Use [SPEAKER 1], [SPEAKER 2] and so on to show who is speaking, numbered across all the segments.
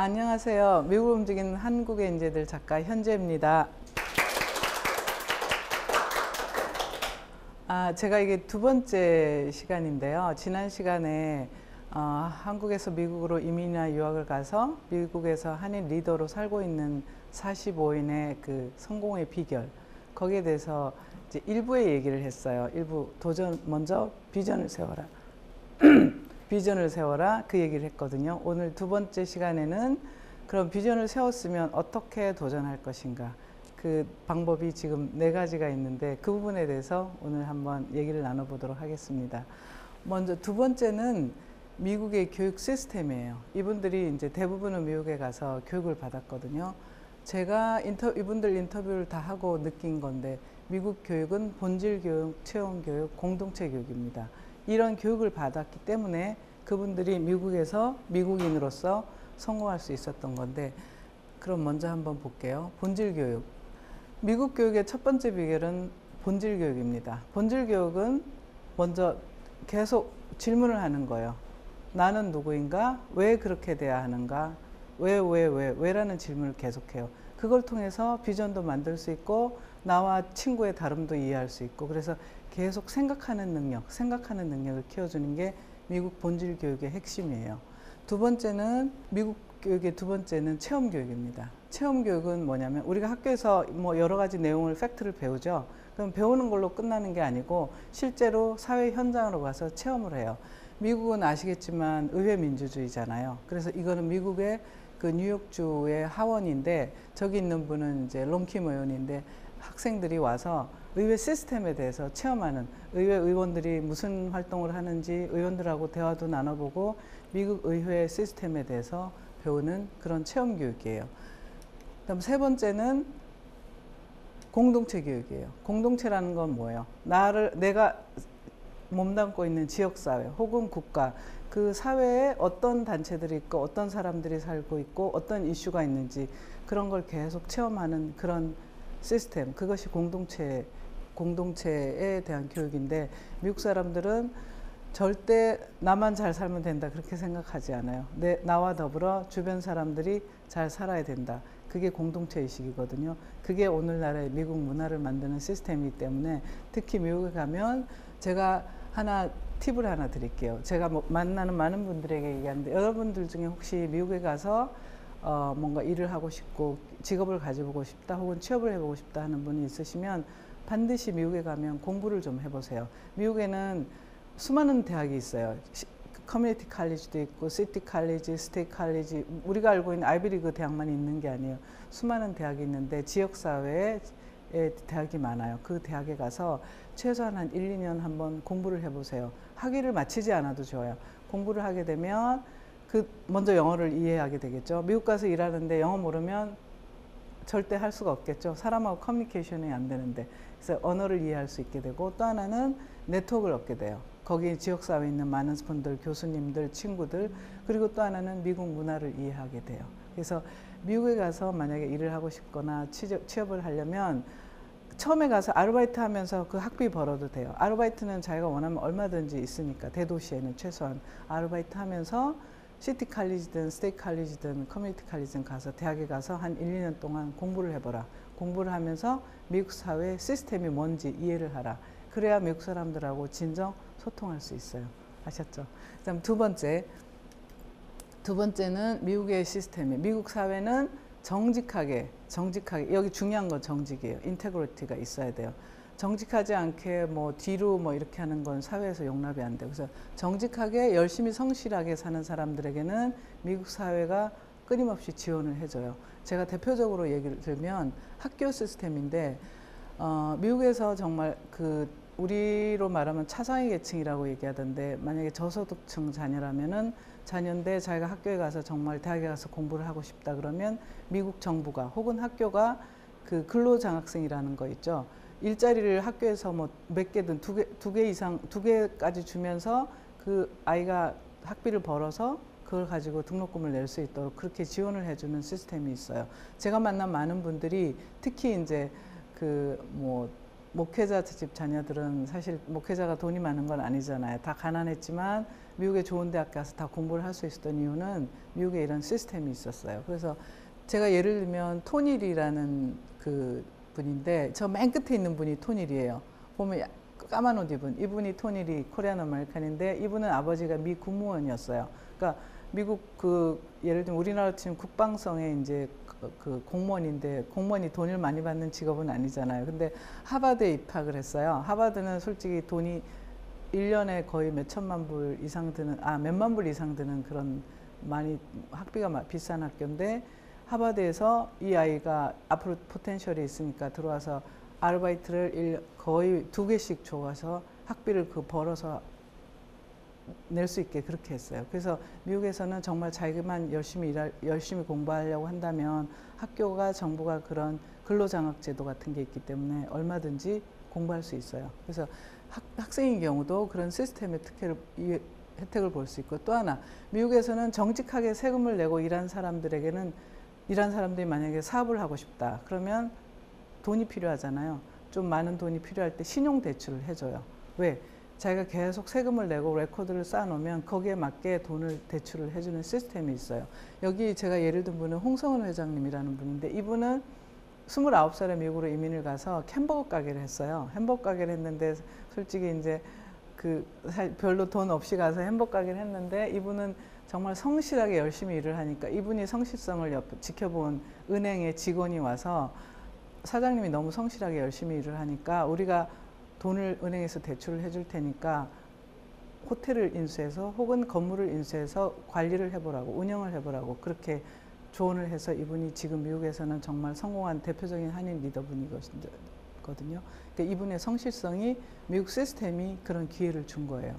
[SPEAKER 1] 안녕하세요. 미국을 움직이는 한국의 인재들 작가 현재입니다. 제가 이게 두 번째 시간인데요. 지난 시간에 한국에서 미국으로 이민이나 유학을 가서 미국에서 한인 리더로 살고 있는 45인의 그 성공의 비결, 거기에 대해서 이제 일부의 얘기를 했어요. 일부 먼저 비전을 세워라. 비전을 세워라, 그 얘기를 했거든요. 오늘 두 번째 시간에는 그럼 비전을 세웠으면 어떻게 도전할 것인가, 그 방법이 지금 4가지가 있는데 그 부분에 대해서 오늘 한번 얘기를 나눠보도록 하겠습니다. 먼저 두 번째는 미국의 교육 시스템이에요. 이분들이 이제 대부분은 미국에 가서 교육을 받았거든요. 제가 이분들 인터뷰를 다 하고 느낀 건데, 미국 교육은 본질 교육, 체험 교육, 공동체 교육입니다. 이런 교육을 받았기 때문에 그분들이 미국에서 미국인으로서 성공할 수 있었던 건데, 그럼 먼저 한번 볼게요. 본질 교육. 미국 교육의 첫 번째 비결은 본질 교육입니다. 본질 교육은 먼저 계속 질문을 하는 거예요. 나는 누구인가? 왜 그렇게 돼야 하는가? 왜라는 질문을 계속해요. 그걸 통해서 비전도 만들 수 있고 나와 친구의 다름도 이해할 수 있고, 그래서 계속 생각하는 능력을 키워주는 게 미국 본질 교육의 핵심이에요. 미국 교육의 두 번째는 체험 교육입니다. 체험 교육은 뭐냐면, 우리가 학교에서 뭐 여러 가지 내용을, 팩트를 배우죠. 그럼 배우는 걸로 끝나는 게 아니고 실제로 사회 현장으로 가서 체험을 해요. 미국은 아시겠지만 의회 민주주의잖아요. 그래서 이거는 미국의 그 뉴욕주의 하원인데, 저기 있는 분은 이제 롬킴 의원인데, 학생들이 와서 의회 시스템에 대해서 체험하는, 의회 의원들이 무슨 활동을 하는지 의원들하고 대화도 나눠보고 미국 의회 시스템에 대해서 배우는 그런 체험 교육이에요. 그다음 세 번째는 공동체 교육이에요. 공동체라는 건 뭐예요? 내가 몸담고 있는 지역사회 혹은 국가, 그 사회에 어떤 단체들이 있고 어떤 사람들이 살고 있고 어떤 이슈가 있는지, 그런 걸 계속 체험하는 그런 시스템, 그것이 공동체에 대한 교육인데, 미국 사람들은 절대 나만 잘 살면 된다 그렇게 생각하지 않아요. 나와 더불어 주변 사람들이 잘 살아야 된다. 그게 공동체 의식이거든요. 그게 오늘날의 미국 문화를 만드는 시스템이기 때문에, 특히 미국에 가면, 제가 팁을 하나 드릴게요. 제가 만나는 많은 분들에게 얘기하는데, 여러분들 중에 혹시 미국에 가서 뭔가 일을 하고 싶고 직업을 가져보고 싶다 혹은 취업을 해보고 싶다 하는 분이 있으시면 반드시 미국에 가면 공부를 좀 해보세요. 미국에는 수많은 대학이 있어요. 커뮤니티 칼리지도 있고 시티 칼리지, 스테이트 칼리지, 우리가 알고 있는 아이비리그 대학만 있는 게 아니에요. 수많은 대학이 있는데 지역사회에 대학이 많아요. 그 대학에 가서 최소한 한 1, 2년 한번 공부를 해보세요. 학위를 마치지 않아도 좋아요. 공부를 하게 되면 먼저 영어를 이해하게 되겠죠. 미국 가서 일하는데 영어 모르면 절대 할 수가 없겠죠. 사람하고 커뮤니케이션이 안 되는데. 그래서 언어를 이해할 수 있게 되고, 또 하나는 네트워크를 얻게 돼요. 거기 지역사회에 있는 많은 분들, 교수님들, 친구들, 그리고 또 하나는 미국 문화를 이해하게 돼요. 그래서 미국에 가서 만약에 일을 하고 싶거나 취업을 하려면 처음에 가서 아르바이트 하면서 그 학비 벌어도 돼요. 아르바이트는 자기가 원하면 얼마든지 있으니까, 대도시에는 최소한 아르바이트 하면서 시티 칼리지든 스테이트 칼리지든 커뮤니티 칼리지든 가서 대학에 가서 한 1, 2년 동안 공부를 해보라. 공부를 하면서 미국 사회 시스템이 뭔지 이해를 하라. 그래야 미국 사람들하고 진정 소통할 수 있어요. 아셨죠? 그다음 두 번째는 미국의 시스템이, 미국 사회는 정직하게, 여기 중요한 건 정직이에요. 인테그리티가 있어야 돼요. 정직하지 않게 뒤로 이렇게 하는 건 사회에서 용납이 안 돼요. 그래서 정직하게 열심히 성실하게 사는 사람들에게는 미국 사회가 끊임없이 지원을 해줘요. 제가 대표적으로 얘기를 들면 학교 시스템인데, 미국에서 정말 우리로 말하면 차상위 계층이라고 얘기하던데, 만약에 저소득층 자녀인데 자기가 학교에 가서 정말 대학에 가서 공부를 하고 싶다 그러면 미국 정부가 혹은 학교가 그 근로장학생이라는 거 있죠. 일자리를 학교에서 몇 개든 두 개까지 주면서 그 아이가 학비를 벌어서 그걸 가지고 등록금을 낼 수 있도록 그렇게 지원을 해주는 시스템이 있어요. 제가 만난 많은 분들이 특히 이제 목회자 집 자녀들은, 사실 목회자가 돈이 많은 건 아니잖아요. 다 가난했지만 미국에 좋은 대학 가서 다 공부를 할 수 있었던 이유는 미국에 이런 시스템이 있었어요. 그래서 제가 예를 들면 토닐이라는 그 분인데 저 맨 끝에 있는 분이 토닐이에요. 보면 까만 옷 입은 이분이 토닐이 코리안 아메리칸인데 이분은 아버지가 미 국무원이었어요. 그러니까 미국 그 예를 들면 우리나라 치면 국방성의 이제 그 공무원인데 공무원이 돈을 많이 받는 직업은 아니잖아요. 근데 하버드에 입학을 했어요. 하버드는 솔직히 돈이 1년에 거의 몇 천만 불 이상 드는 몇만 불 이상 드는 그런 많이 학비가 비싼 학교인데 하버드에서 이 아이가 앞으로 포텐셜이 있으니까 들어와서 아르바이트를 거의 2개씩 줘서 학비를 벌어서 낼 수 있게 그렇게 했어요. 그래서 미국에서는 정말 자기만 열심히 공부하려고 한다면 학교가 정부가 그런 근로장학제도 같은 게 있기 때문에 얼마든지 공부할 수 있어요. 그래서 학생인 경우도 그런 시스템의 혜택을 볼 수 있고 또 하나 미국에서는 정직하게 세금을 내고 일한 사람들에게는 일한 사람들이 만약에 사업을 하고 싶다 그러면 돈이 필요하잖아요. 좀 많은 돈이 필요할 때 신용대출을 해줘요. 왜? 자기가 계속 세금을 내고 레코드를 쌓아놓으면 거기에 맞게 돈을 대출을 해주는 시스템이 있어요. 여기 제가 예를 든 분은 홍성은 회장님이라는 분인데 이분은 29살에 미국으로 이민을 가서 햄버거 가게를 했어요. 햄버거 가게를 했는데 솔직히 이제 별로 돈 없이 가서 햄버거 가게를 했는데 이분은 정말 성실하게 열심히 일을 하니까 이분이 성실성을 지켜본 은행의 직원이 와서 사장님이 너무 성실하게 열심히 일을 하니까 우리가 돈을 은행에서 대출을 해줄 테니까 호텔을 인수해서 혹은 건물을 인수해서 관리를 해보라고 운영을 해보라고 그렇게 조언을 해서 이분이 지금 미국에서는 정말 성공한 대표적인 한인 리더분이거든요. 그러니까 이분의 성실성이 미국 시스템이 그런 기회를 준 거예요.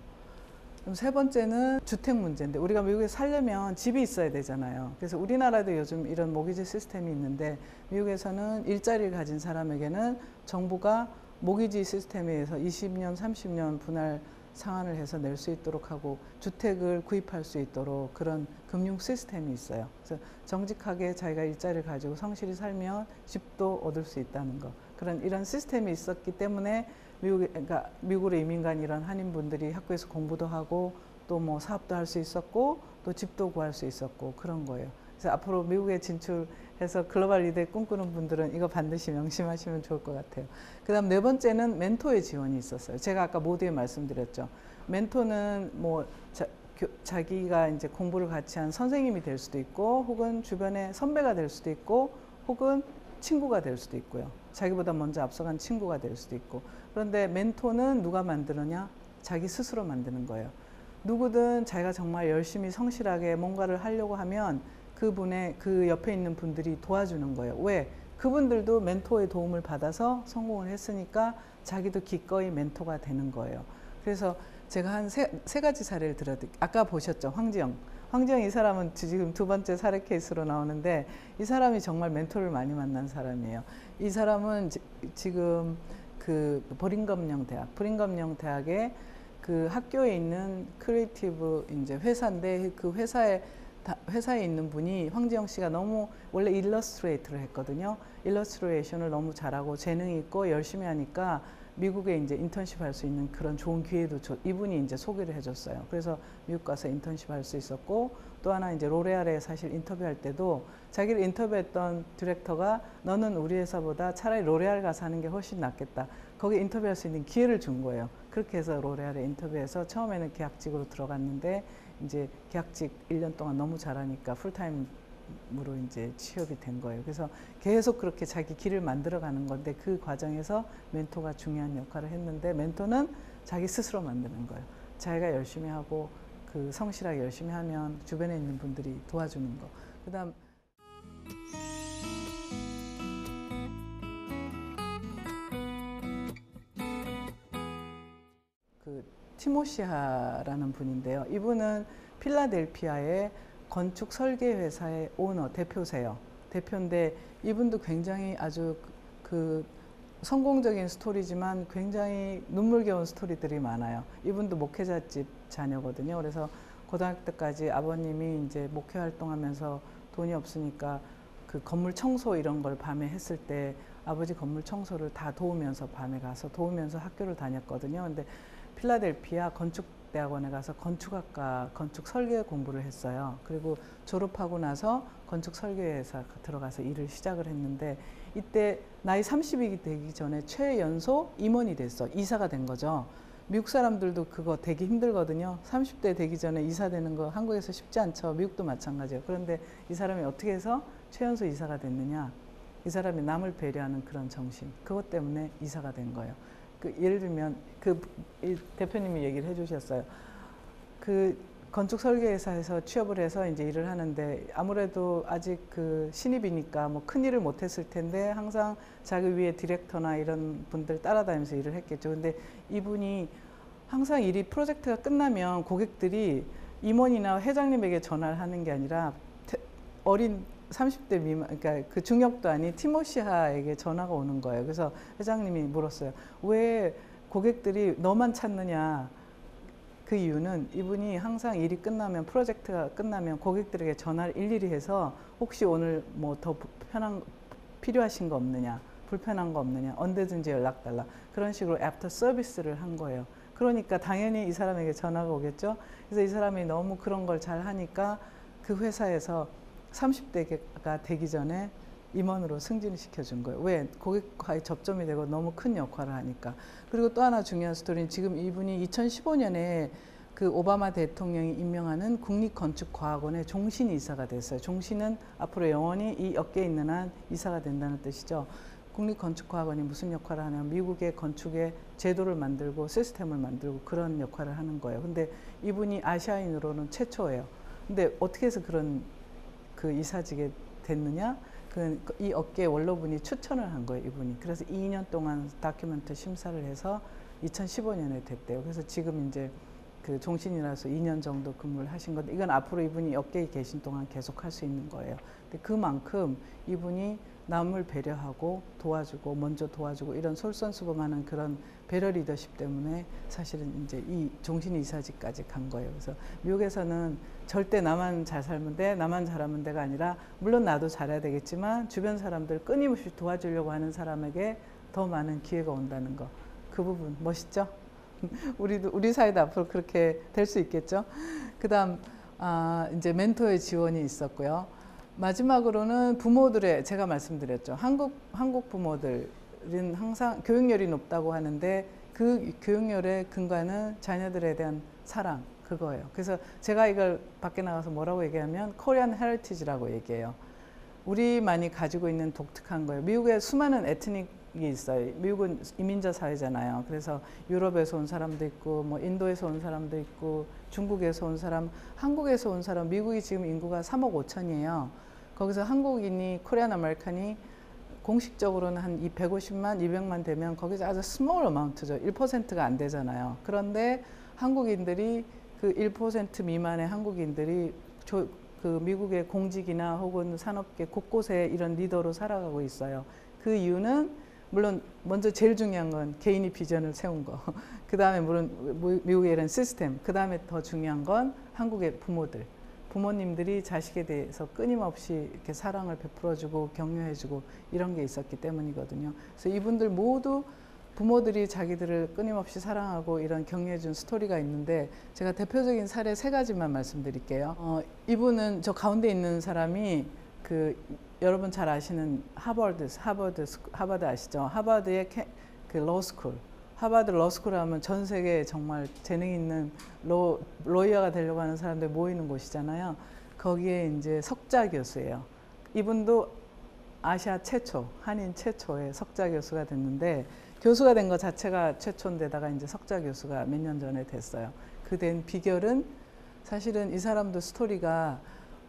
[SPEAKER 1] 그럼 세 번째는 주택 문제인데 우리가 미국에 살려면 집이 있어야 되잖아요. 그래서 우리나라도 요즘 이런 모기지 시스템이 있는데 미국에서는 일자리를 가진 사람에게는 정부가 모기지 시스템에 의해서 20년, 30년 분할 상환을 해서 낼 수 있도록 하고 주택을 구입할 수 있도록 그런 금융 시스템이 있어요. 그래서 정직하게 자기가 일자리를 가지고 성실히 살면 집도 얻을 수 있다는 거. 이런 시스템이 있었기 때문에 그러니까 미국으로 이민 간 이런 한인분들이 학교에서 공부도 하고 또 뭐 사업도 할 수 있었고 또 집도 구할 수 있었고 그런 거예요. 그래서 앞으로 미국에 진출해서 글로벌 리더에 꿈꾸는 분들은 이거 반드시 명심하시면 좋을 것 같아요. 그 다음 네 번째는 멘토의 지원이 있었어요. 제가 아까 모두에 말씀드렸죠. 멘토는 뭐 자기가 이제 공부를 같이 한 선생님이 될 수도 있고 혹은 주변의 선배가 될 수도 있고 혹은 친구가 될 수도 있고요. 자기보다 먼저 앞서간 친구가 될 수도 있고. 그런데 멘토는 누가 만드느냐? 자기 스스로 만드는 거예요. 누구든 자기가 정말 열심히 성실하게 뭔가를 하려고 하면 그 옆에 있는 분들이 도와주는 거예요. 왜? 그분들도 멘토의 도움을 받아서 성공을 했으니까 자기도 기꺼이 멘토가 되는 거예요. 그래서 제가 한 세 가지 사례를 들어드릴게요. 아까 보셨죠? 황지영 이 사람은 지금 두 번째 사례 케이스로 나오는데 이 사람이 정말 멘토를 많이 만난 사람이에요. 이 사람은 지금 그 버링검영 대학에 그 학교에 있는 크리에이티브 이제 회사인데 그 회사에 있는 분이 황지영 씨가 너무 원래 일러스트레이터를 했거든요. 일러스트레이션을 너무 잘하고 재능이 있고 열심히 하니까 미국에 이제 인턴십 할 수 있는 그런 좋은 기회도 이분이 이제 소개를 해줬어요. 그래서 미국 가서 인턴십 할 수 있었고 또 하나 이제 로레알에 사실 인터뷰할 때도 자기를 인터뷰했던 디렉터가 너는 우리 회사보다 차라리 로레알 가서 하는 게 훨씬 낫겠다. 거기 인터뷰할 수 있는 기회를 준 거예요. 그렇게 해서 로레알에 인터뷰해서 처음에는 계약직으로 들어갔는데 이제 계약직 1년 동안 너무 잘하니까 풀타임으로 이제 취업이 된 거예요. 그래서 계속 그렇게 자기 길을 만들어가는 건데 그 과정에서 멘토가 중요한 역할을 했는데 멘토는 자기 스스로 만드는 거예요. 자기가 열심히 하고 그 성실하게 열심히 하면 주변에 있는 분들이 도와주는 거. 그다음 티모시하라는 분인데요. 이분은 필라델피아의 건축 설계 회사의 대표세요. 대표인데 이분도 굉장히 아주 그 성공적인 스토리지만 굉장히 눈물겨운 스토리들이 많아요. 이분도 목회자집 자녀거든요. 그래서 고등학교 때까지 아버님이 이제 목회 활동하면서 돈이 없으니까 그 건물 청소 이런 걸 밤에 했을 때 아버지 건물 청소를 다 도우면서 밤에 가서 도우면서 학교를 다녔거든요. 근데 필라델피아 건축 건축대학원에 가서 건축학과 건축 설계 공부를 했어요. 그리고 졸업하고 나서 건축 설계회사 들어가서 일을 시작을 했는데 이때 나이 30이 되기 전에 최연소 임원이 됐어. 이사가 된 거죠. 미국 사람들도 그거 되게 힘들거든요. 30대 되기 전에 이사 되는 거 한국에서 쉽지 않죠. 미국도 마찬가지예요. 그런데 이 사람이 어떻게 해서 최연소 이사가 됐느냐. 이 사람이 남을 배려하는 그런 정신. 그것 때문에 이사가 된 거예요. 그 예를 들면 대표님이 얘기를 해주셨어요. 그 건축 설계회사에서 취업을 해서 이제 일을 하는데 아무래도 아직 그 신입이니까 뭐 큰 일을 못했을 텐데 항상 자기 위에 디렉터나 이런 분들 따라다니면서 일을 했겠죠. 근데 이분이 항상 일이 프로젝트가 끝나면 고객들이 임원이나 회장님에게 전화를 하는 게 아니라 어린 30대 미만, 그러니까 그 중역도 아닌 티모시하에게 전화가 오는 거예요. 그래서 회장님이 물었어요. 왜 고객들이 너만 찾느냐? 그 이유는 이분이 항상 일이 끝나면, 프로젝트가 끝나면 고객들에게 전화를 일일이 해서 혹시 오늘 뭐 더 필요하신 거 없느냐, 불편한 거 없느냐, 언제든지 연락 달라. 그런 식으로 애프터 서비스를 한 거예요. 그러니까 당연히 이 사람에게 전화가 오겠죠. 그래서 이 사람이 너무 그런 걸 잘 하니까 그 회사에서 30대가 되기 전에 임원으로 승진을 시켜준 거예요. 왜? 고객과의 접점이 되고 너무 큰 역할을 하니까. 그리고 또 하나 중요한 스토리는 지금 이분이 2015년에 그 오바마 대통령이 임명하는 국립건축과학원의 종신 이사가 됐어요. 종신은 앞으로 영원히 이 업계에 있는 한 이사가 된다는 뜻이죠. 국립건축과학원이 무슨 역할을 하냐면 미국의 건축의 제도를 만들고 시스템을 만들고 그런 역할을 하는 거예요. 근데 이분이 아시아인으로는 최초예요. 근데 어떻게 해서 그런 그 이사직에 됐느냐? 이 업계의 원로분이 추천을 한 거예요, 이분이. 그래서 2년 동안 다큐멘터 심사를 해서 2015년에 됐대요. 그래서 지금 이제 그 종신이라서 2년 정도 근무를 하신 건데 이건 앞으로 이분이 업계에 계신 동안 계속 할 수 있는 거예요. 근데 그만큼 이분이 남을 배려하고 도와주고 먼저 도와주고 이런 솔선수범하는 그런 배려 리더십 때문에 사실은 이제 이 종신 이사직까지 간 거예요. 그래서 미국에서는 절대 나만 잘 살면 돼, 나만 잘하면 돼가 아니라 물론 나도 잘해야 되겠지만 주변 사람들 끊임없이 도와주려고 하는 사람에게 더 많은 기회가 온다는 거. 그 부분 멋있죠? 우리 사회도 앞으로 그렇게 될 수 있겠죠? 그다음 이제 멘토의 지원이 있었고요. 마지막으로는 부모들의, 제가 말씀드렸죠. 한국 부모들은 항상 교육열이 높다고 하는데 그 교육열의 근간은 자녀들에 대한 사랑, 그거예요. 그래서 제가 이걸 밖에 나가서 뭐라고 얘기하면 코리안 헤리티지라고 얘기해요. 우리만이 가지고 있는 독특한 거예요. 미국에 수많은 에트닉이 있어요. 미국은 이민자 사회잖아요. 그래서 유럽에서 온 사람도 있고, 뭐 인도에서 온 사람도 있고, 중국에서 온 사람, 한국에서 온 사람. 미국이 지금 인구가 3억 5천이에요. 거기서 한국인이, 코리안 아메리칸이 공식적으로는 한 150만, 200만 되면 거기서 아주 스몰 어마운트죠. 1%가 안 되잖아요. 그런데 한국인들이 그 1% 미만의 한국인들이 그 미국의 공직이나 혹은 산업계 곳곳에 이런 리더로 살아가고 있어요. 그 이유는 물론 먼저 제일 중요한 건 개인이 비전을 세운 거. 그 다음에 물론 미국의 이런 시스템. 그 다음에 더 중요한 건 한국의 부모들. 부모님들이 자식에 대해서 끊임없이 이렇게 사랑을 베풀어주고 격려해주고 이런 게 있었기 때문이거든요. 그래서 이분들 모두 부모들이 자기들을 끊임없이 사랑하고 이런 격려해준 스토리가 있는데 제가 대표적인 사례 3가지만 말씀드릴게요. 이분은 저 가운데 있는 사람이 그 여러분 잘 아시는 하버드 아시죠? 하버드의 그 로스쿨. 하버드 로스쿨 하면 전 세계에 정말 재능 있는 로이어가 되려고 하는 사람들 모이는 곳이잖아요. 거기에 이제 석자 교수예요. 이분도 아시아 최초, 한인 최초의 석자 교수가 됐는데 교수가 된 것 자체가 최초인데다가 이제 석자 교수가 몇 년 전에 됐어요. 그 된 비결은 사실은 이 사람도 스토리가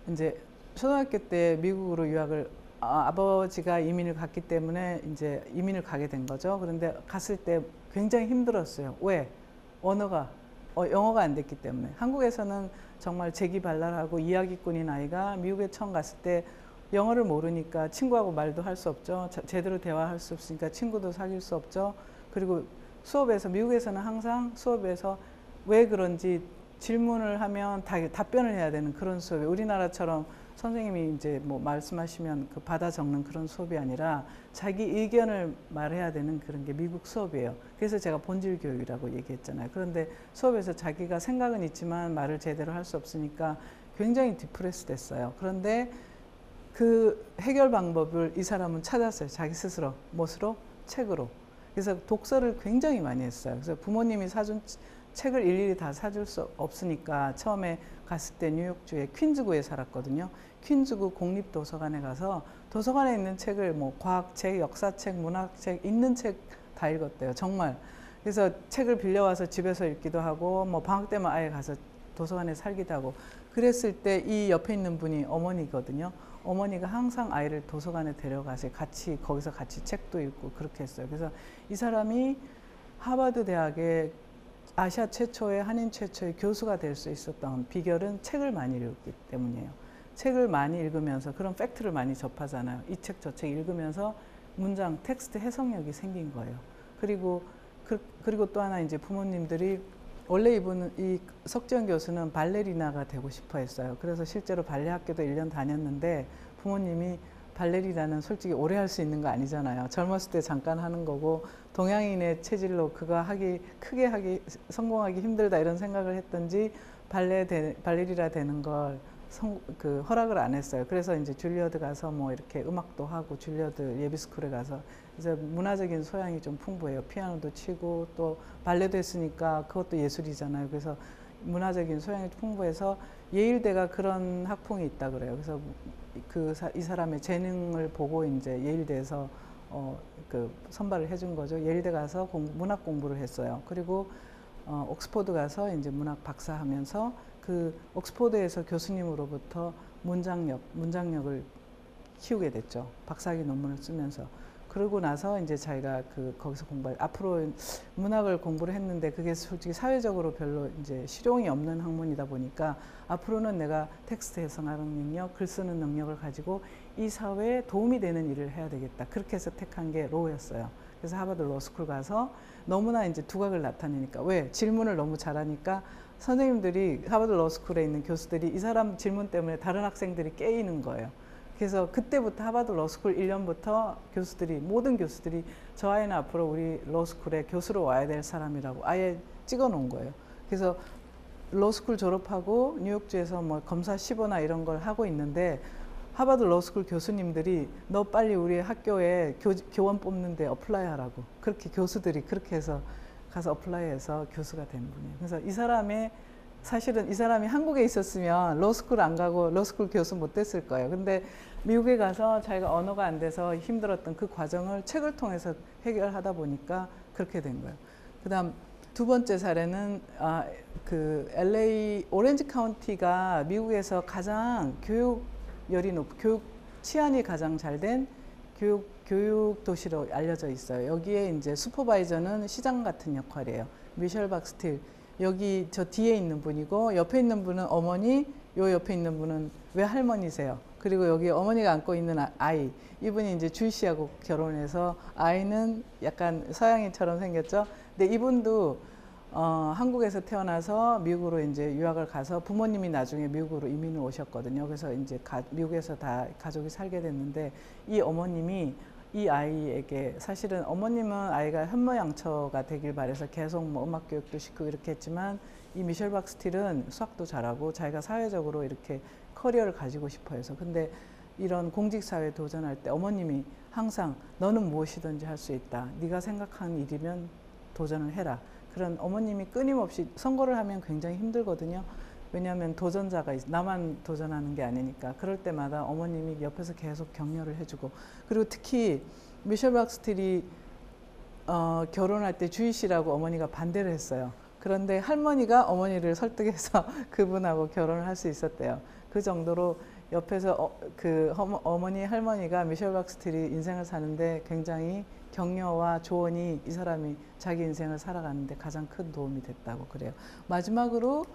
[SPEAKER 1] 이제 초등학교 때 미국으로 유학을 아버지가 이민을 갔기 때문에 이제 이민을 가게 된 거죠. 그런데 갔을 때 굉장히 힘들었어요. 왜? 언어가 영어가 안 됐기 때문에. 한국에서는 정말 재기발랄하고 이야기꾼인 아이가 미국에 처음 갔을 때 영어를 모르니까 친구하고 말도 할 수 없죠. 제대로 대화할 수 없으니까 친구도 사귈 수 없죠. 그리고 수업에서, 미국에서는 항상 수업에서 왜 그런지 질문을 하면 답변을 해야 되는 그런 수업이에요. 우리나라처럼 선생님이 이제 뭐 말씀하시면 그 받아 적는 그런 수업이 아니라 자기 의견을 말해야 되는 그런 게 미국 수업이에요. 그래서 제가 본질 교육이라고 얘기했잖아요. 그런데 수업에서 자기가 생각은 있지만 말을 제대로 할 수 없으니까 굉장히 디프레스 됐어요. 그런데 그 해결 방법을 이 사람은 찾았어요. 자기 스스로. 무엇으로? 책으로. 그래서 독서를 굉장히 많이 했어요. 그래서 부모님이 사준 책을 일일이 다 사줄 수 없으니까 처음에 갔을 때 뉴욕주의 퀸즈구에 살았거든요. 퀸즈구 공립도서관에 가서 도서관에 있는 책을 뭐 과학책, 역사책, 문학책, 있는 책 다 읽었대요. 정말. 그래서 책을 빌려와서 집에서 읽기도 하고 뭐 방학 때만 아예 가서 도서관에 살기도 하고 그랬을 때 이 옆에 있는 분이 어머니거든요. 어머니가 항상 아이를 도서관에 데려가서 같이 거기서 같이 책도 읽고 그렇게 했어요. 그래서 이 사람이 하버드 대학의 아시아 최초의 한인 최초의 교수가 될 수 있었던 비결은 책을 많이 읽기 때문이에요. 책을 많이 읽으면서 그런 팩트를 많이 접하잖아요. 이 책 저 책 읽으면서 문장 텍스트 해석력이 생긴 거예요. 그리고 또 하나 이제 부모님들이 원래 이 석지연 교수는 발레리나가 되고 싶어 했어요. 그래서 실제로 발레 학교도 1년 다녔는데 부모님이 발레리나는 솔직히 오래 할 수 있는 거 아니잖아요. 젊었을 때 잠깐 하는 거고 동양인의 체질로 그거 크게 하기 성공하기 힘들다 이런 생각을 했던지 발레리나 되는 걸 허락을 안 했어요. 그래서 이제 줄리어드 가서 뭐 이렇게 음악도 하고 줄리어드 예비스쿨에 가서 이제 문화적인 소양이 좀 풍부해요. 피아노도 치고 또 발레도 했으니까 그것도 예술이잖아요. 그래서 문화적인 소양이 풍부해서 예일대가 그런 학풍이 있다 그래요. 그래서 이 사람의 재능을 보고 이제 예일대에서 선발을 해준 거죠. 예일대 가서 문학 공부를 했어요. 그리고 옥스퍼드 가서 이제 문학 박사하면서 그 옥스퍼드에서 교수님으로부터 문장력을 키우게 됐죠. 박사학위 논문을 쓰면서. 그러고 나서 이제 자기가 거기서 앞으로 문학을 공부를 했는데 그게 솔직히 사회적으로 별로 이제 실용이 없는 학문이다 보니까 앞으로는 내가 텍스트 해석하는 능력, 글 쓰는 능력을 가지고 이 사회에 도움이 되는 일을 해야 되겠다. 그렇게 해서 택한 게 로였어요. 그래서 하버드 로스쿨 가서 너무나 이제 두각을 나타내니까 왜? 질문을 너무 잘하니까 선생님들이 하버드 로스쿨에 있는 교수들이 이 사람 질문 때문에 다른 학생들이 깨이는 거예요. 그래서 그때부터 하버드 로스쿨 1년부터 모든 교수들이 저 아이는 앞으로 우리 로스쿨에 교수로 와야 될 사람이라고 아예 찍어 놓은 거예요. 그래서 로스쿨 졸업하고 뉴욕주에서 뭐 검사 15나 이런 걸 하고 있는데 하버드 로스쿨 교수님들이 너 빨리 우리 학교에 교원 뽑는데 어플라이 하라고 그렇게 교수들이 그렇게 해서 가서 어플라이해서 교수가 된 분이에요. 그래서 사실은 이 사람이 한국에 있었으면 로스쿨 안 가고 로스쿨 교수 못 됐을 거예요. 근데 미국에 가서 자기가 언어가 안 돼서 힘들었던 그 과정을 책을 통해서 해결하다 보니까 그렇게 된 거예요. 그다음 두 번째 사례는 LA 오렌지 카운티가 미국에서 가장 교육열이 높고 교육 치안이 가장 잘 된 교육 도시로 알려져 있어요. 여기에 이제 슈퍼바이저는 시장 같은 역할이에요. 미셸 박스틸 여기 저 뒤에 있는 분이고 옆에 있는 분은 어머니, 요 옆에 있는 분은 외할머니세요. 그리고 여기 어머니가 안고 있는 아이, 이분이 이제 주희 씨하고 결혼해서 아이는 약간 서양인처럼 생겼죠. 근데 이분도 한국에서 태어나서 미국으로 이제 유학을 가서 부모님이 나중에 미국으로 이민을 오셨거든요. 그래서 이제 미국에서 다 가족이 살게 됐는데 이 어머님이 이 아이에게 사실은 어머님은 아이가 현모양처가 되길 바래서 계속 뭐 음악 교육도 시키고 이렇게 했지만 이 미셸 박스틸은 수학도 잘하고 자기가 사회적으로 이렇게 커리어를 가지고 싶어 해서 근데 이런 공직사회에 도전할 때 어머님이 항상 너는 무엇이든지 할 수 있다. 네가 생각하는 일이면 도전을 해라. 그런 어머님이 끊임없이 선거를 하면 굉장히 힘들거든요. 왜냐하면 나만 도전하는 게 아니니까. 그럴 때마다 어머님이 옆에서 계속 격려를 해주고 그리고 특히 미셸 박스틸이 결혼할 때 주희 씨라고 어머니가 반대를 했어요. 그런데 할머니가 어머니를 설득해서 그분하고 결혼을 할 수 있었대요. 그 정도로 옆에서 어머니 할머니가 미셸 박스틸이 인생을 사는데 굉장히 격려와 조언이 이 사람이 자기 인생을 살아가는데 가장 큰 도움이 됐다고 그래요. 마지막으로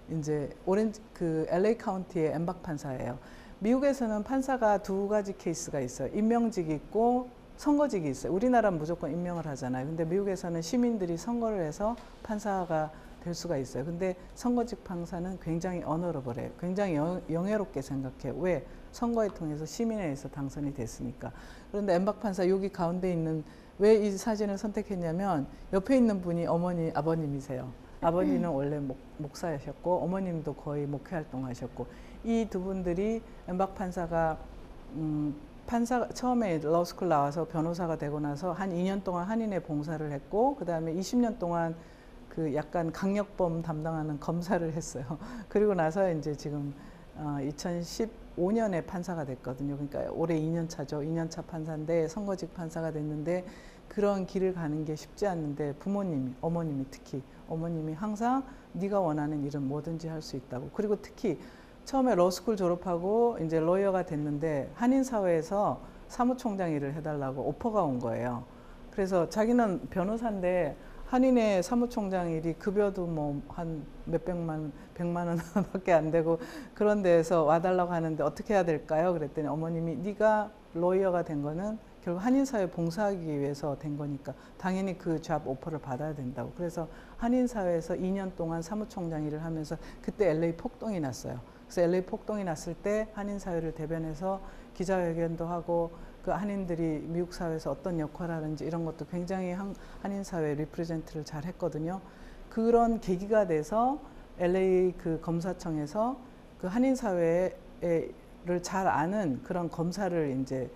[SPEAKER 1] 이제 LA 카운티의 엠박 판사예요. 미국에서는 판사가 두 가지 케이스가 있어요. 임명직이 있고 선거직이 있어요. 우리나라는 무조건 임명을 하잖아요. 근데 미국에서는 시민들이 선거를 해서 판사가 될 수가 있어요. 근데 선거직 판사는 굉장히 어너러블해요. 굉장히 영예롭게 생각해요. 왜? 선거에 통해서 시민회에서 당선이 됐으니까. 그런데 엠박 판사 여기 가운데 있는 왜 이 사진을 선택했냐면 옆에 있는 분이 어머니 아버님이세요. 아버지는 원래 목사셨고 어머님도 거의 목회 활동하셨고 이 두 분들이 엠박 판사가 판사 처음에 러스쿨 나와서 변호사가 되고 나서 한 2년 동안 한인회 봉사를 했고 그 다음에 20년 동안 그 약간 강력범 담당하는 검사를 했어요. 그리고 나서 이제 지금 2015년에 판사가 됐거든요. 그러니까 올해 2년 차죠. 2년 차 판사인데 선거직 판사가 됐는데 그런 길을 가는 게 쉽지 않는데 부모님이, 어머님이 특히 어머님이 항상 네가 원하는 일은 뭐든지 할 수 있다고. 그리고 특히 처음에 러스쿨 졸업하고 이제 로이어가 됐는데 한인 사회에서 사무총장 일을 해달라고 오퍼가 온 거예요. 그래서 자기는 변호사인데 한인의 사무총장 일이 급여도 뭐 한 몇백만, 100만 원밖에 안 되고 그런 데에서 와달라고 하는데 어떻게 해야 될까요? 그랬더니 어머님이 네가 로이어가 된 거는 결국 한인사회 봉사하기 위해서 된 거니까 당연히 그 잡 오퍼를 받아야 된다고. 그래서 한인사회에서 2년 동안 사무총장 일을 하면서 그때 LA 폭동이 났어요. 그래서 LA 폭동이 났을 때 한인사회를 대변해서 기자회견도 하고 그 한인들이 미국 사회에서 어떤 역할을 하는지 이런 것도 굉장히 한인사회 리프레젠트를 잘 했거든요. 그런 계기가 돼서 LA 그 검사청에서 그 한인사회를 잘 아는 그런 검사를 이제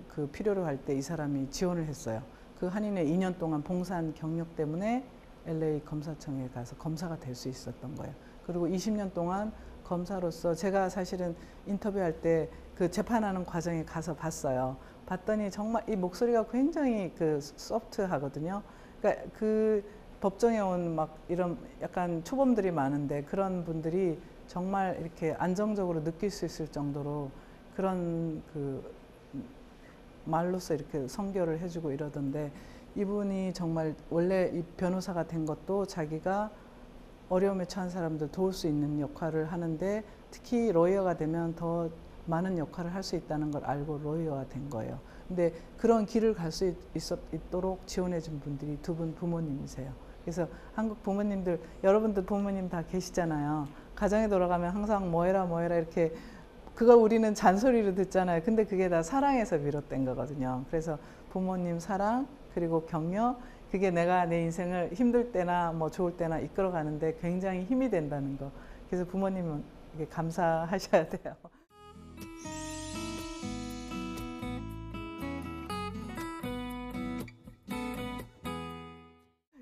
[SPEAKER 1] 그 필요로 할 때 이 사람이 지원을 했어요. 그 한인의 2년 동안 봉사한 경력 때문에 LA 검사청에 가서 검사가 될 수 있었던 거예요. 그리고 20년 동안 검사로서 제가 사실은 인터뷰할 때 그 재판하는 과정에 가서 봤어요. 봤더니 정말 이 목소리가 굉장히 그 소프트하거든요. 그러니까 그 법정에 온 막 이런 약간 초범들이 많은데 그런 분들이 정말 이렇게 안정적으로 느낄 수 있을 정도로 그런 그 말로써 이렇게 선결을 해주고 이러던데 이분이 정말 원래 이 변호사가 된 것도 자기가 어려움에 처한 사람들 도울 수 있는 역할을 하는데 특히 로이어가 되면 더 많은 역할을 할 수 있다는 걸 알고 로이어가 된 거예요. 근데 그런 길을 갈 수 있도록 지원해 준 분들이 두 분 부모님이세요. 그래서 한국 부모님들, 여러분들 부모님 다 계시잖아요. 가정에 돌아가면 항상 뭐 해라 뭐 해라 이렇게 그걸 우리는 잔소리로 듣잖아요. 근데 그게 다 사랑에서 비롯된 거거든요. 그래서 부모님 사랑 그리고 격려 그게 내가 내 인생을 힘들 때나 뭐 좋을 때나 이끌어 가는데 굉장히 힘이 된다는 거. 그래서 부모님은 이게 감사하셔야 돼요.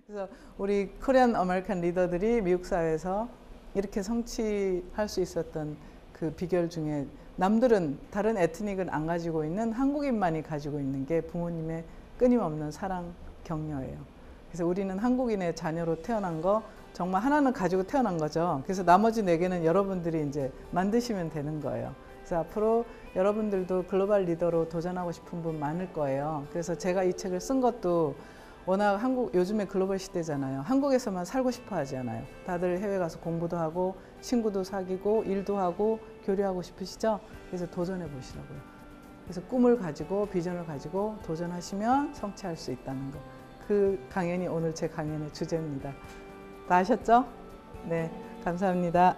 [SPEAKER 1] 그래서 우리 코리안 아메리칸 리더들이 미국 사회에서 이렇게 성취할 수 있었던 그 비결 중에 남들은 다른 에트닉은 안 가지고 있는 한국인만이 가지고 있는 게 부모님의 끊임없는 사랑, 격려예요. 그래서 우리는 한국인의 자녀로 태어난 거 정말 하나는 가지고 태어난 거죠. 그래서 나머지 4개는 여러분들이 이제 만드시면 되는 거예요. 그래서 앞으로 여러분들도 글로벌 리더로 도전하고 싶은 분 많을 거예요. 그래서 제가 이 책을 쓴 것도 워낙 한국 요즘에 글로벌 시대잖아요. 한국에서만 살고 싶어 하지 않아요. 다들 해외 가서 공부도 하고 친구도 사귀고 일도 하고 교류하고 싶으시죠? 그래서 도전해 보시라고요. 그래서 꿈을 가지고 비전을 가지고 도전하시면 성취할 수 있다는 거. 그 강연이 오늘 제 강연의 주제입니다. 다 아셨죠? 네, 감사합니다.